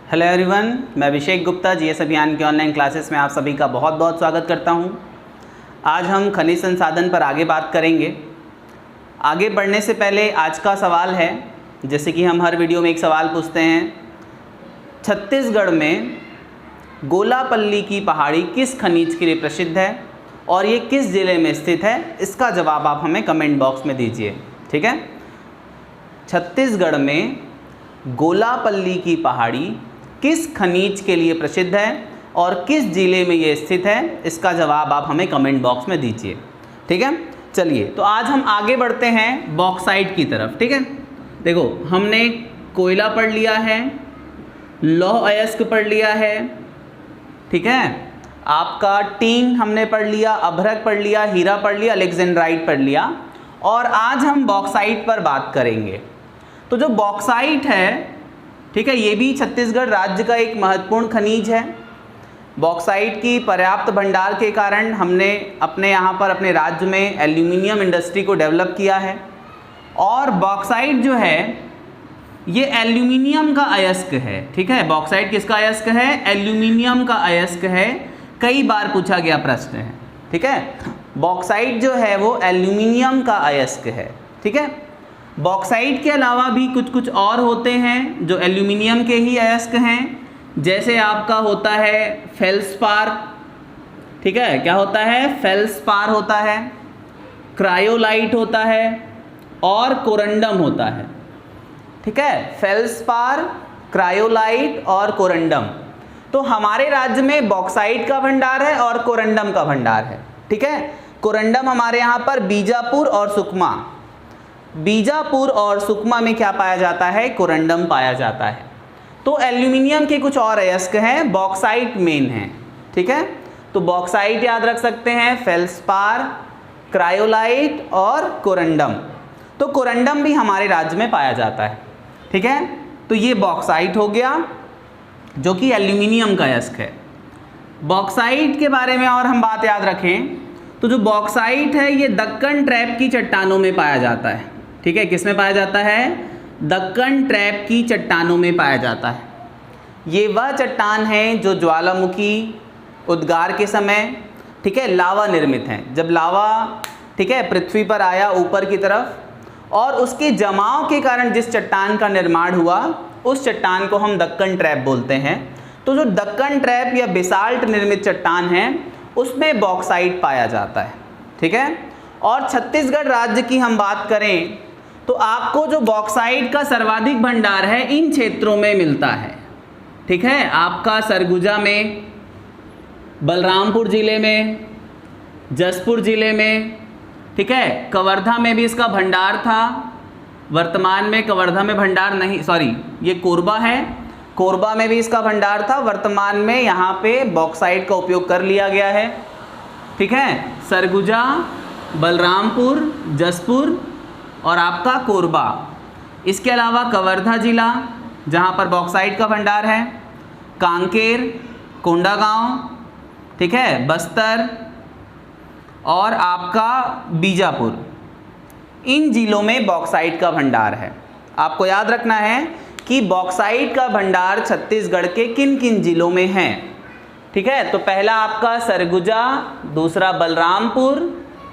Hello everyone, मैं Abhishek Gupta GS अभियान के ऑनलाइन क्लासेस में आप सभी का बहुत बहुत स्वागत करता हूं। आज हम खनिज संसाधन पर आगे बात करेंगे। आगे बढ़ने से पहले आज का सवाल है, जैसे कि हम हर वीडियो में एक सवाल पूछते हैं, छत्तीसगढ़ में गोलापल्ली की पहाड़ी किस खनिज के लिए प्रसिद्ध है और ये किस ज़िले में स्थित है? इसका जवाब आप हमें कमेंट बॉक्स में दीजिए। ठीक है, छत्तीसगढ़ में गोलापल्ली की पहाड़ी किस खनिज के लिए प्रसिद्ध है और किस ज़िले में ये स्थित है? इसका जवाब आप हमें कमेंट बॉक्स में दीजिए। ठीक है, चलिए तो आज हम आगे बढ़ते हैं बॉक्साइट की तरफ। ठीक है, देखो हमने कोयला पढ़ लिया है, लौह अयस्क पढ़ लिया है, ठीक है, आपका टीन हमने पढ़ लिया, अभ्रक पढ़ लिया, हीरा पढ़ लिया, अलेक्जेंड्राइट पढ़ लिया, और आज हम बॉक्साइट पर बात करेंगे। तो जो बॉक्साइट है, ठीक है, ये भी छत्तीसगढ़ राज्य का एक महत्वपूर्ण खनिज है। बॉक्साइट की पर्याप्त भंडार के कारण हमने अपने यहाँ पर अपने राज्य में एल्यूमिनियम इंडस्ट्री को डेवलप किया है। और बॉक्साइट जो है ये एल्यूमिनियम का अयस्क है। ठीक है, बॉक्साइट किसका अयस्क है? एल्यूमिनियम का अयस्क है। कई बार पूछा गया प्रश्न है। ठीक है, बॉक्साइट जो है वो एल्यूमिनियम का अयस्क है। ठीक है, बॉक्साइट के अलावा भी कुछ और होते हैं जो एल्यूमिनियम के ही अयस्क हैं, जैसे आपका होता है फेल्सपार। ठीक है, क्या होता है? फेल्सपार होता है, क्रायोलाइट होता है और कोरंडम होता है। ठीक है, फेल्सपार, क्रायोलाइट और कोरंडम। तो हमारे राज्य में बॉक्साइट का भंडार है और कोरंडम का भंडार है। ठीक है, कोरंडम हमारे यहाँ पर बीजापुर और सुकमा, बीजापुर और सुकमा में क्या पाया जाता है? कोरंडम पाया जाता है। तो एल्यूमिनियम के कुछ और अयस्क हैं, बॉक्साइट मेन है। ठीक है, तो बॉक्साइट याद रख सकते हैं, फेल्सपार, क्रायोलाइट और कोरंडम। तो कोरंडम भी हमारे राज्य में पाया जाता है। ठीक है, तो ये बॉक्साइट हो गया जो कि एल्यूमिनियम का अयस्क है। बॉक्साइट के बारे में और हम बात याद रखें तो जो बॉक्साइट है ये दक्कन ट्रैप की चट्टानों में पाया जाता है। ठीक है, किस में पाया जाता है? दक्कन ट्रैप की चट्टानों में पाया जाता है। ये वह चट्टान है जो ज्वालामुखी उद्गार के समय, ठीक है, लावा निर्मित है। जब लावा, ठीक है, पृथ्वी पर आया ऊपर की तरफ और उसके जमाव के कारण जिस चट्टान का निर्माण हुआ उस चट्टान को हम दक्कन ट्रैप बोलते हैं। तो जो दक्कन ट्रैप या बेसाल्ट निर्मित चट्टान है उसमें बॉक्साइट पाया जाता है। ठीक है, और छत्तीसगढ़ राज्य की हम बात करें तो आपको जो बॉक्साइट का सर्वाधिक भंडार है इन क्षेत्रों में मिलता है। ठीक है, आपका सरगुजा में, बलरामपुर ज़िले में, जसपुर ज़िले में, ठीक है, कवर्धा में भी इसका भंडार था। वर्तमान में कवर्धा में भंडार नहीं, सॉरी ये कोरबा है, कोरबा में भी इसका भंडार था। वर्तमान में यहाँ पे बॉक्साइट का उपयोग कर लिया गया है। ठीक है, सरगुजा, बलरामपुर, जसपुर और आपका कोरबा। इसके अलावा कवर्धा जिला जहाँ पर बॉक्साइट का भंडार है, कांकेर, कोंडागांव, ठीक है, बस्तर और आपका बीजापुर, इन जिलों में बॉक्साइट का भंडार है। आपको याद रखना है कि बॉक्साइट का भंडार छत्तीसगढ़ के किन किन जिलों में है। ठीक है, तो पहला आपका सरगुजा, दूसरा बलरामपुर,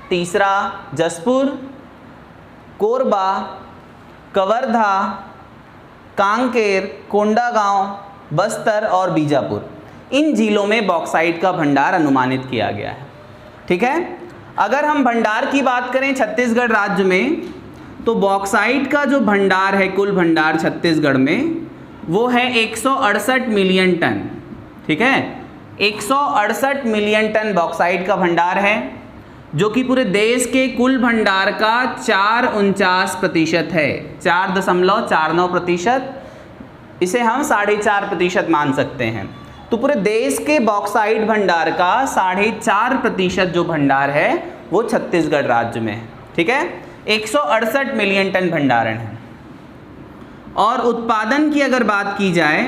तीसरा जसपुर, कोरबा, कवर्धा, कांकेर, कोंडागांव, बस्तर और बीजापुर, इन जिलों में बॉक्साइट का भंडार अनुमानित किया गया है। ठीक है, अगर हम भंडार की बात करें छत्तीसगढ़ राज्य में तो बॉक्साइट का जो भंडार है, कुल भंडार छत्तीसगढ़ में, वो है 168 मिलियन टन। ठीक है, 168 मिलियन टन बॉक्साइट का भंडार है, जो कि पूरे देश के कुल भंडार का 449% है। 4.49%, इसे हम 4.5% मान सकते हैं। तो पूरे देश के बॉक्साइट भंडार का 4.5% जो भंडार है वो छत्तीसगढ़ राज्य में है। ठीक है, 168 मिलियन टन भंडारण है। और उत्पादन की अगर बात की जाए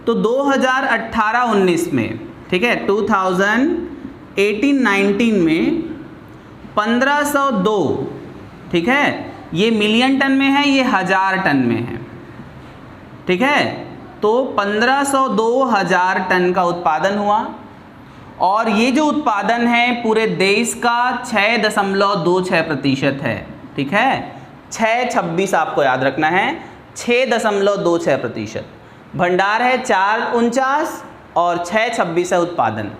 तो 2018-19 में, ठीक है, 2018-19 में 1502, ठीक है, ये मिलियन टन में है, ये 1000 टन में है। ठीक है, तो 1502,000 टन का उत्पादन हुआ और ये जो उत्पादन है पूरे देश का 6.26% है। ठीक है, 6.26 आपको याद रखना है, 6.26%। भंडार है 449 और 6.26 है उत्पादन।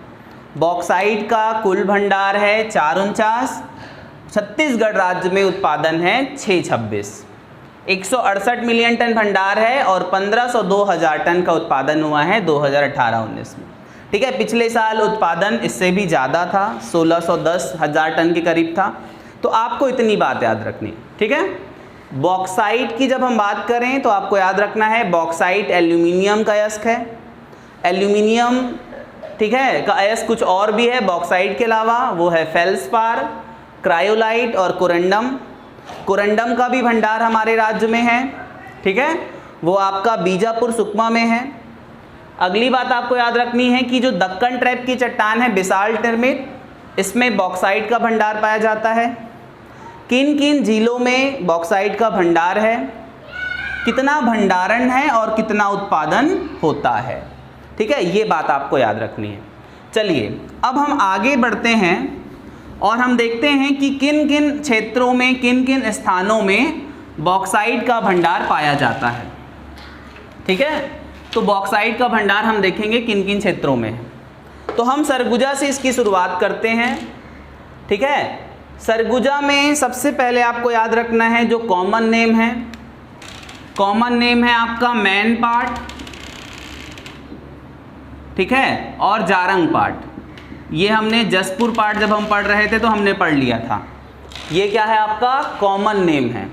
बॉक्साइट का कुल भंडार है 449, छत्तीसगढ़ राज्य में उत्पादन है 626। 168 मिलियन टन भंडार है और 1502,000 टन का उत्पादन हुआ है 2018-19 में। ठीक है, पिछले साल उत्पादन इससे भी ज़्यादा था, 1610,000 टन के करीब था। तो आपको इतनी बात याद रखनी है। ठीक है, बॉक्साइट की जब हम बात करें तो आपको याद रखना है बॉक्साइट एल्यूमिनियम का अयस्क है। एल्यूमिनियम, ठीक है, का अयस्क कुछ और भी है बॉक्साइट के अलावा, वो है फेल्सपार, क्रायोलाइट और कोरंडम। कोरंडम का भी भंडार हमारे राज्य में है। ठीक है, वो आपका बीजापुर सुकमा में है। अगली बात आपको याद रखनी है कि जो दक्कन ट्रैप की चट्टान है बेसाल्ट निर्मित, इसमें बॉक्साइट का भंडार पाया जाता है। किन किन झीलों में बॉक्साइट का भंडार है, कितना भंडारण है और कितना उत्पादन होता है। ठीक है, ये बात आपको याद रखनी है। चलिए अब हम आगे बढ़ते हैं और हम देखते हैं कि किन किन क्षेत्रों में, किन किन स्थानों में बॉक्साइट का भंडार पाया जाता है। ठीक है, तो बॉक्साइट का भंडार हम देखेंगे किन किन क्षेत्रों में है। तो हम सरगुजा से इसकी शुरुआत करते हैं। ठीक है, सरगुजा में सबसे पहले आपको याद रखना है जो कॉमन नेम है, कॉमन नेम है आपका मैन पाट, ठीक है, और जारंग पाट। ये हमने जसपुर पाट जब हम पढ़ रहे थे तो हमने पढ़ लिया था। ये क्या है आपका कॉमन नेम है,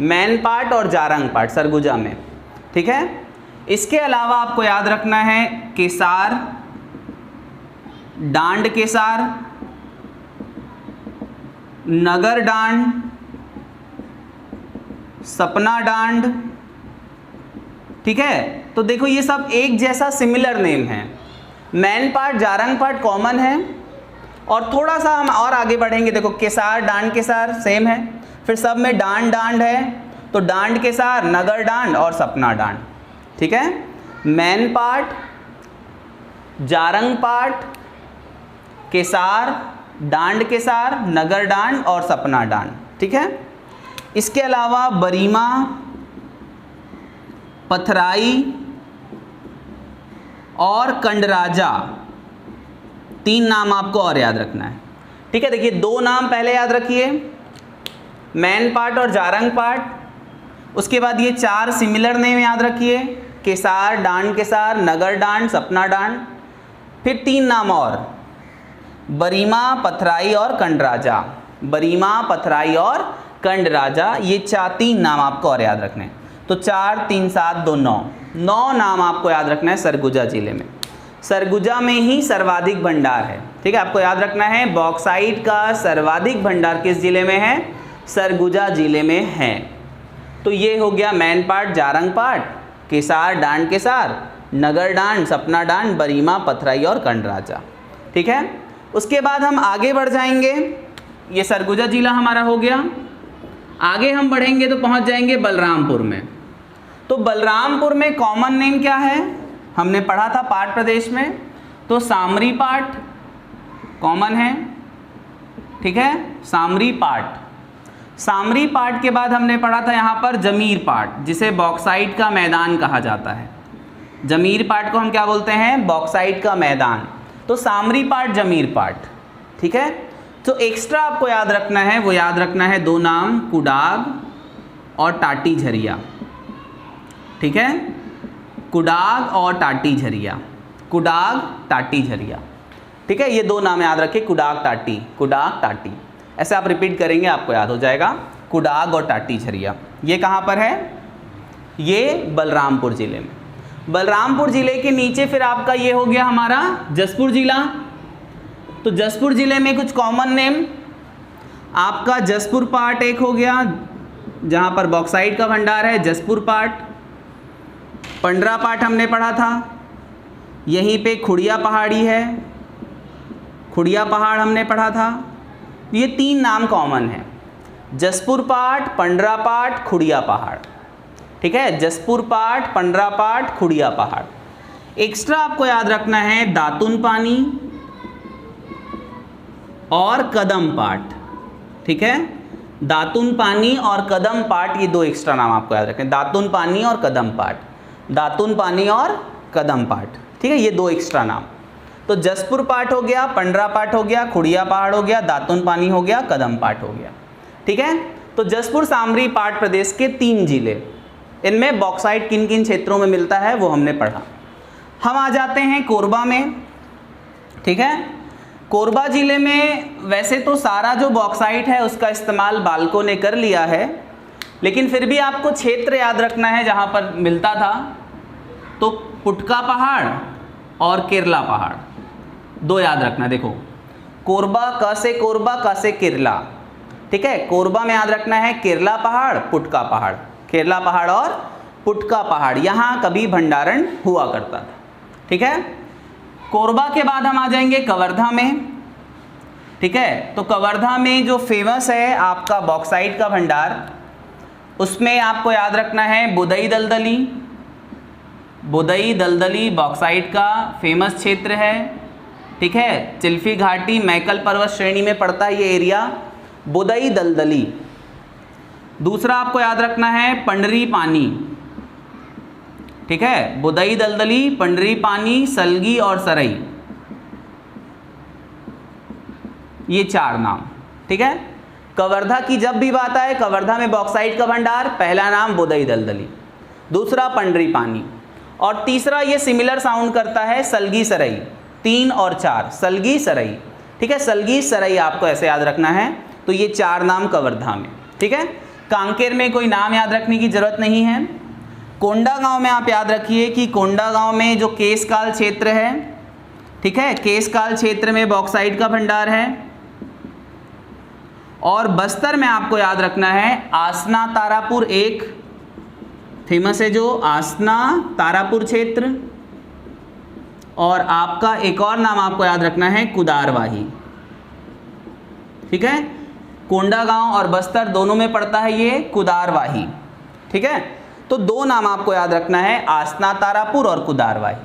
मैन पाट और जारंग पाट सरगुजा में। ठीक है, इसके अलावा आपको याद रखना है केसार, डांड केसार, नगर डांड, सपना डांड। ठीक है, तो देखो ये सब एक जैसा सिमिलर नेम है। मैन पार्ट, जारंग पार्ट कॉमन है और थोड़ा सा हम और आगे बढ़ेंगे। देखो केसार, डांड केसार सेम है, फिर सब में डांड डांड है, तो डांड केसार, नगर डांड और सपना डांड। ठीक है, मैन पार्ट, जारंग पार्ट, केसार, डांड केसार, नगर डांड और सपना डांड। ठीक है, इसके अलावा बरीमा, पथराई और कंडराजा, 3 नाम आपको और याद रखना है। ठीक है, देखिए 2 नाम पहले याद रखिए, मैन पार्ट और जारंग पार्ट। उसके बाद ये 4 सिमिलर नेम याद रखिए, केसार, डांड केसार, नगर डांड, सपना डांड। फिर 3 नाम और, बरीमा, पथराई और कंडराजा। बरीमा, पथराई और कंडराजा, ये 3 नाम आपको और याद रखने हैं। तो 4, 3, 7, 2, 9 नाम आपको याद रखना है सरगुजा जिले में। सरगुजा में ही सर्वाधिक भंडार है। ठीक है, आपको याद रखना है बॉक्साइट का सर्वाधिक भंडार किस जिले में है, सरगुजा जिले में है। तो ये हो गया मैन पार्ट, जारंग पार्ट, केसार, डांड केसार, नगर डांड, सपना डांड, बरीमा, पथराई और कंडराजा। ठीक है, उसके बाद हम आगे बढ़ जाएंगे। ये सरगुजा जिला हमारा हो गया। आगे हम बढ़ेंगे तो पहुंच जाएंगे बलरामपुर में। तो बलरामपुर में कॉमन नेम क्या है, हमने पढ़ा था पाट प्रदेश में, तो सामरी पाट कॉमन है। ठीक है, सामरी पाट। सामरी पाट के बाद हमने पढ़ा था यहाँ पर जमीर पाट, जिसे बॉक्साइट का मैदान कहा जाता है। जमीर पाट को हम क्या बोलते हैं, बॉक्साइट का मैदान। तो सामरी पाट, जमीर पाट। ठीक है, तो एक्स्ट्रा आपको याद रखना है, वो याद रखना है 2 नाम, कुडाग और टाटी झरिया। ठीक है, कुडाग और टाटी झरिया, कुडाग, टाटी झरिया। ठीक है, ये 2 नाम याद रखिए, कुडाग टाटी, कुडाग टाटी। ऐसे आप रिपीट करेंगे आपको याद हो जाएगा, कुडाग और टाटी झरिया। ये कहाँ पर है, ये बलरामपुर ज़िले में। बलरामपुर ज़िले के नीचे फिर आपका ये हो गया हमारा जसपुर ज़िला। तो जसपुर ज़िले में कुछ कॉमन नेम, आपका जसपुर पाट एक हो गया, जहाँ पर बॉक्साइट का भंडार है, जसपुर पाट। पंडरा पाट हमने पढ़ा था, यहीं पे खुड़िया पहाड़ी है, खुड़िया पहाड़ हमने पढ़ा था। ये 3 नाम कॉमन है, जसपुर पाट, पंडरा पाट, खुड़िया पहाड़। ठीक है, जसपुर पाट, पंडरा पाट, खुड़िया पहाड़। एक्स्ट्रा आपको याद रखना है दातुन पानी और कदम पाट, ठीक है, दातुन पानी और कदम पाट, ये दो एक्स्ट्रा नाम आपको याद रखें, दातुन पानी और कदम पाट, दातुन पानी और कदम पाट, ठीक है, ये दो एक्स्ट्रा नाम। तो जसपुर पाट हो गया, पंडरा पाट हो गया, खुड़िया पहाड़ हो गया, दातुन पानी हो गया, कदम पाट हो गया, ठीक है। तो जसपुर, सामरी, पाट प्रदेश के 3 जिले, इनमें बॉक्साइट किन किन क्षेत्रों में मिलता है वो हमने पढ़ा। हम आ जाते हैं कोरबा में, ठीक है। कोरबा जिले में वैसे तो सारा जो बॉक्साइट है उसका इस्तेमाल बालकों ने कर लिया है, लेकिन फिर भी आपको क्षेत्र याद रखना है जहाँ पर मिलता था। तो पुटका पहाड़ और केरला पहाड़, दो याद रखना। देखो कोरबा, क से कोरबा, क से केरला, ठीक है। कोरबा में याद रखना है केरला पहाड़, पुटका पहाड़, केरला पहाड़ और पुटका पहाड़, यहाँ कभी भंडारण हुआ करता था, ठीक है। कोरबा के बाद हम आ जाएंगे कवर्धा में, ठीक है। तो कवर्धा में जो फेमस है आपका बॉक्साइट का भंडार, उसमें आपको याद रखना है बुदई दलदली। बुदई दलदली बॉक्साइट का फेमस क्षेत्र है, ठीक है। चिल्फी घाटी, मैकल पर्वत श्रेणी में पड़ता है ये एरिया, बुदई दलदली। दूसरा आपको याद रखना है पंडरी पानी, ठीक है, बुदई दलदली, पंडरी पानी, सलगी और सरई, ये 4 नाम, ठीक है। कवर्धा की जब भी बात आए, कवर्धा में बॉक्साइट का भंडार, पहला नाम बुदई दलदली, दूसरा पंडरी पानी, और तीसरा ये सिमिलर साउंड करता है सलगी सरई। 3 और 4 सलगी सरई, ठीक है, सलगी सरई आपको ऐसे याद रखना है। तो ये 4 नाम कवर्धा में, ठीक है। कांकेर में कोई नाम याद रखने की जरूरत नहीं है। कोंडा गांव में आप याद रखिए कि कोंडा गांव में जो केसकाल क्षेत्र है, ठीक है, केसकाल क्षेत्र में बॉक्साइट का भंडार है। और बस्तर में आपको याद रखना है आसना तारापुर, एक फेमस है जो आसना तारापुर क्षेत्र, और आपका एक और नाम आपको याद रखना है कुदारवाही, ठीक है। कोंडा गांव और बस्तर दोनों में पड़ता है ये कुदारवाही, ठीक है। तो 2 नाम आपको याद रखना है, आसना तारापुर और कुदारवाही,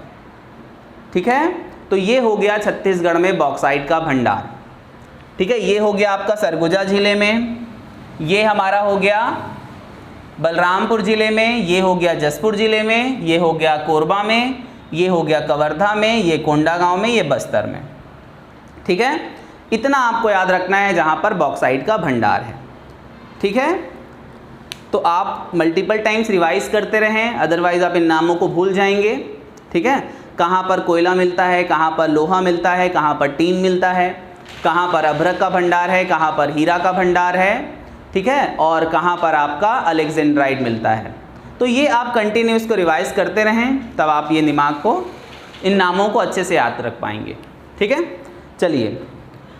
ठीक है। तो ये हो गया छत्तीसगढ़ में बॉक्साइट का भंडार, ठीक है। ये हो गया आपका सरगुजा जिले में, ये हमारा हो गया बलरामपुर जिले में, ये हो गया जसपुर जिले में, ये हो गया कोरबा में, ये हो गया कवर्धा में, ये कोंडा गांव में, ये बस्तर में, ठीक है। इतना आपको याद रखना है जहां पर बॉक्साइट का भंडार है, ठीक है। तो आप मल्टीपल टाइम्स रिवाइज करते रहें, अदरवाइज आप इन नामों को भूल जाएंगे, ठीक है। कहाँ पर कोयला मिलता है, कहाँ पर लोहा मिलता है, कहाँ पर टीन मिलता है, कहाँ पर अभ्रक का भंडार है, कहाँ पर हीरा का भंडार है, ठीक है, और कहाँ पर आपका अलेक्जेंड्राइट मिलता है। तो ये आप कंटिन्यूस को रिवाइज करते रहें, तब आप ये दिमाग को, इन नामों को अच्छे से याद रख पाएंगे, ठीक है। चलिए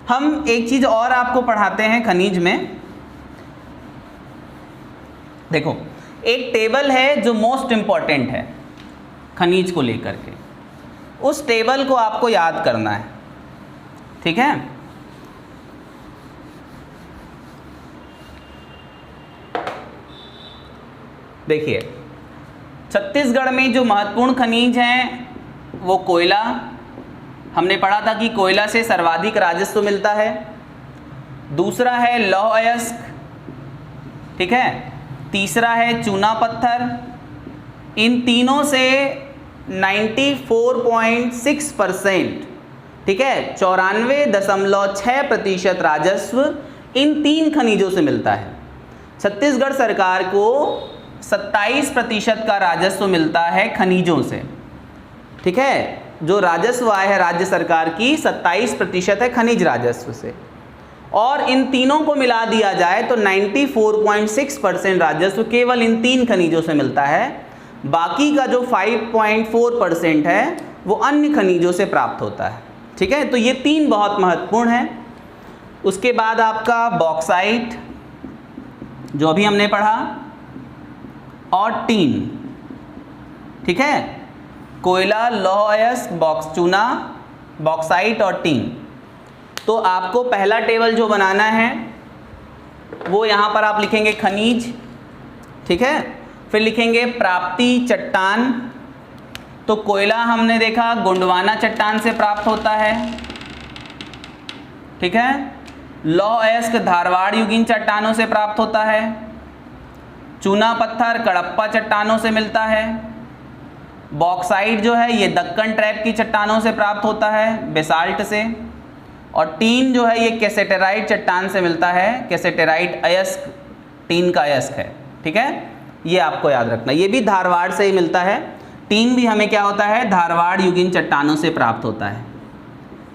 हम एक चीज़ और आपको पढ़ाते हैं खनिज में। देखो एक टेबल है जो मोस्ट इम्पॉर्टेंट है खनिज को लेकर के, उस टेबल को आपको याद करना है, ठीक है। देखिए छत्तीसगढ़ में जो महत्वपूर्ण खनिज हैं वो कोयला, हमने पढ़ा था कि कोयला से सर्वाधिक राजस्व मिलता है। दूसरा है लौह अयस्क, ठीक है। तीसरा है चूना पत्थर। इन तीनों से 94.6%, ठीक है, 94.6% राजस्व इन 3 खनिजों से मिलता है। छत्तीसगढ़ सरकार को 27% का राजस्व मिलता है खनिजों से, ठीक है। जो राजस्व आय है राज्य सरकार की 27% है खनिज राजस्व से, और इन तीनों को मिला दिया जाए तो 94.6% राजस्व केवल इन 3 खनिजों से मिलता है। बाकी का जो 5.4% है वो अन्य खनिजों से प्राप्त होता है, ठीक है। तो ये 3 बहुत महत्वपूर्ण है। उसके बाद आपका बॉक्साइट जो अभी हमने पढ़ा, और टीन, ठीक है, कोयला, लौह अयस्क, चूना, बॉक्साइट और टीन। तो आपको पहला टेबल जो बनाना है वो यहाँ पर आप लिखेंगे खनिज, ठीक है। फिर लिखेंगे प्राप्ति चट्टान, तो कोयला हमने देखा गोंडवाना चट्टान से प्राप्त होता है, ठीक है। लौह अयस्क धारवाड़ युगीन चट्टानों से प्राप्त होता है। चूना पत्थर कड़प्पा चट्टानों से मिलता है। बॉक्साइट जो है ये दक्कन ट्रैप की चट्टानों से प्राप्त होता है, बेसाल्ट से। और टीन जो है ये कैसेटेराइट चट्टान से मिलता है, कैसेटेराइट अयस्क टीन का अयस्क है, ठीक है। ये आपको याद रखना, ये भी धारवाड़ से ही मिलता है। टीन भी हमें क्या होता है, धारवाड़ युगीन चट्टानों से प्राप्त होता है।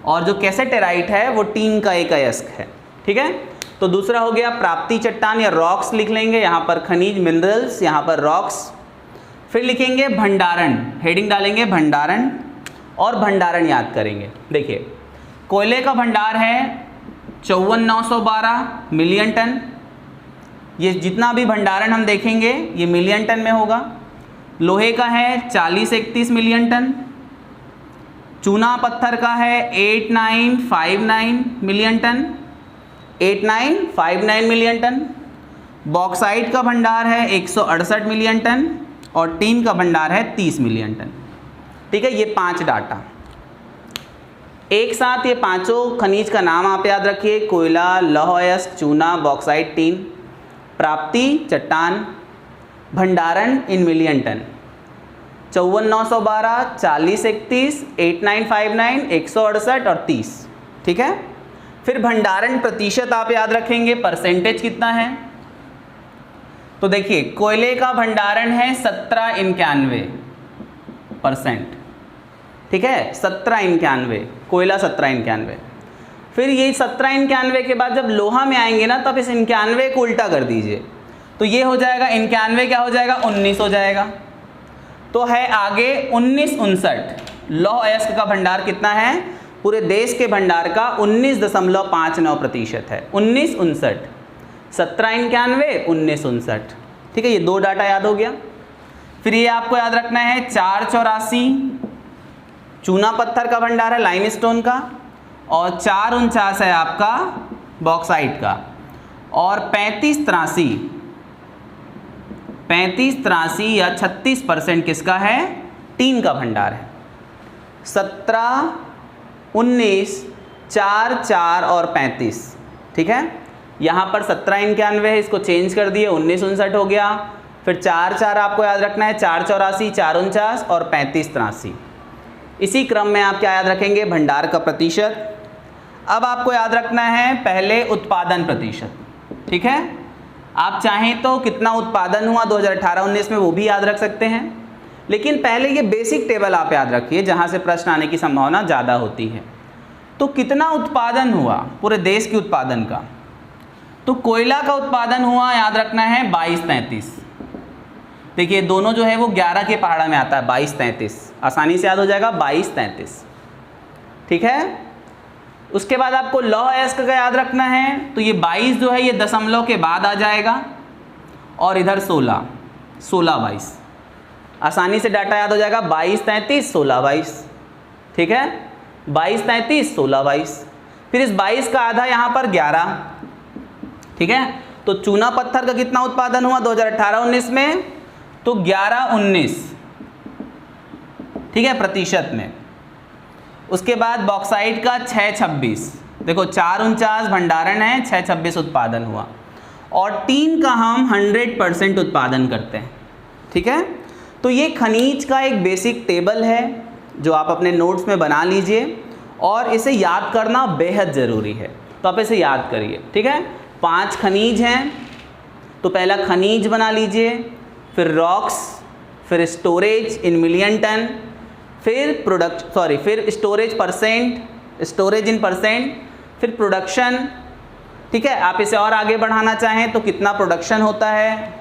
और जो कैसेटेराइट है वो टीन का एक अयस्क है, ठीक है। तो दूसरा हो गया प्राप्ति चट्टान या रॉक्स लिख लेंगे, यहाँ पर खनिज मिनरल्स, यहाँ पर रॉक्स। फिर लिखेंगे भंडारण, हेडिंग डालेंगे भंडारण, और भंडारण याद करेंगे। देखिए कोयले का भंडार है 54,912 मिलियन टन, ये जितना भी भंडारण हम देखेंगे ये मिलियन टन में होगा। लोहे का है 4031 मिलियन टन। चूना पत्थर का है 8959 million ton, 8959 million ton. Bauxite का भंडार है 168 मिलियन टन, और टीन का भंडार है 30 मिलियन टन, ठीक है। ये 5 डाटा एक साथ, ये पांचों खनिज का नाम आप याद रखिए, कोयला, लौह अयस्क, चूना, बॉक्साइट, टीन। प्राप्ति चट्टान, भंडारण इन मिलियन टन, 54,912, 4031, 8959, 168 और 30, ठीक है। फिर भंडारण प्रतिशत आप याद रखेंगे, परसेंटेज कितना है। तो देखिए कोयले का भंडारण है 1791%, ठीक है, 1791, कोयला 1791। फिर ये 1791 के बाद जब लोहा में आएंगे ना, तब इस 91 को उल्टा कर दीजिए, तो ये हो जाएगा 91 क्या हो जाएगा, 19 हो जाएगा। तो है आगे 1959। लौह अयस्क का भंडार कितना है, पूरे देश के भंडार का 19.59% है। 1959, 1791, 1959, ठीक है। ये 2 डाटा याद हो गया। फिर ये आपको याद रखना है 484 चूना पत्थर का भंडार है, लाइमस्टोन का, और 449 है आपका बॉक्साइट का, और 3583 या 36% किसका है, टीन का भंडार है। 17, 19, 4, 4 और 35, ठीक है। यहाँ पर 1791 है, इसको चेंज कर दिए, 1959 हो गया। फिर 4, 4 आपको याद रखना है, 484, 449 और 3583। इसी क्रम में आप क्या याद रखेंगे, भंडार का प्रतिशत। अब आपको याद रखना है पहले उत्पादन प्रतिशत, ठीक है। आप चाहें तो कितना उत्पादन हुआ 2018-19 में वो भी याद रख सकते हैं, लेकिन पहले ये बेसिक टेबल आप याद रखिए, जहाँ से प्रश्न आने की संभावना ज़्यादा होती है। तो कितना उत्पादन हुआ पूरे देश के उत्पादन का, तो कोयला का उत्पादन हुआ, याद रखना है 2233। देखिए दोनों जो है वो 11 के पहाड़ा में आता है, 2233 आसानी से याद हो जाएगा, 2233, ठीक है। उसके बाद आपको लौह अयस्क का याद रखना है, तो ये 22 जो है ये दशमलव के बाद आ जाएगा, और इधर 16, 22 आसानी से डाटा याद हो जाएगा, 2233, 22, ठीक है, 2233, 22। फिर इस 22 का आधा यहाँ पर 11, ठीक है। तो चूना पत्थर का कितना उत्पादन हुआ 2018-19 में, तो 11-19, ठीक है, प्रतिशत में। उसके बाद बॉक्साइट का 6-26, देखो 449 भंडारण है, 6-26 उत्पादन हुआ। और टीन का हम 100% उत्पादन करते हैं, ठीक है। तो ये खनिज का एक बेसिक टेबल है जो आप अपने नोट्स में बना लीजिए, और इसे याद करना बेहद ज़रूरी है, तो आप इसे याद करिए, ठीक है। 5 खनिज हैं, तो पहला खनिज बना लीजिए, फिर रॉक्स, फिर स्टोरेज इन मिलियन टन, फिर स्टोरेज इन परसेंट, फिर प्रोडक्शन, ठीक है। आप इसे और आगे बढ़ाना चाहें तो कितना प्रोडक्शन होता है,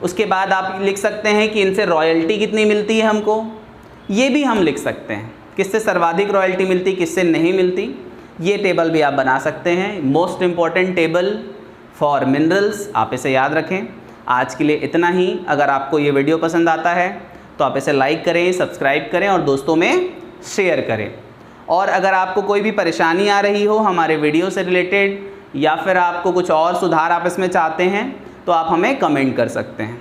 उसके बाद आप लिख सकते हैं कि इनसे रॉयल्टी कितनी मिलती है हमको, ये भी हम लिख सकते हैं, किससे सर्वाधिक रॉयल्टी मिलती, किससे नहीं मिलती, ये टेबल भी आप बना सकते हैं। Most important table for minerals, आप इसे याद रखें। आज के लिए इतना ही। अगर आपको ये वीडियो पसंद आता है तो आप इसे लाइक करें, सब्सक्राइब करें और दोस्तों में शेयर करें। और अगर आपको कोई भी परेशानी आ रही हो हमारे वीडियो से रिलेटेड, या फिर आपको कुछ और सुधार आप इसमें चाहते हैं, तो आप हमें कमेंट कर सकते हैं।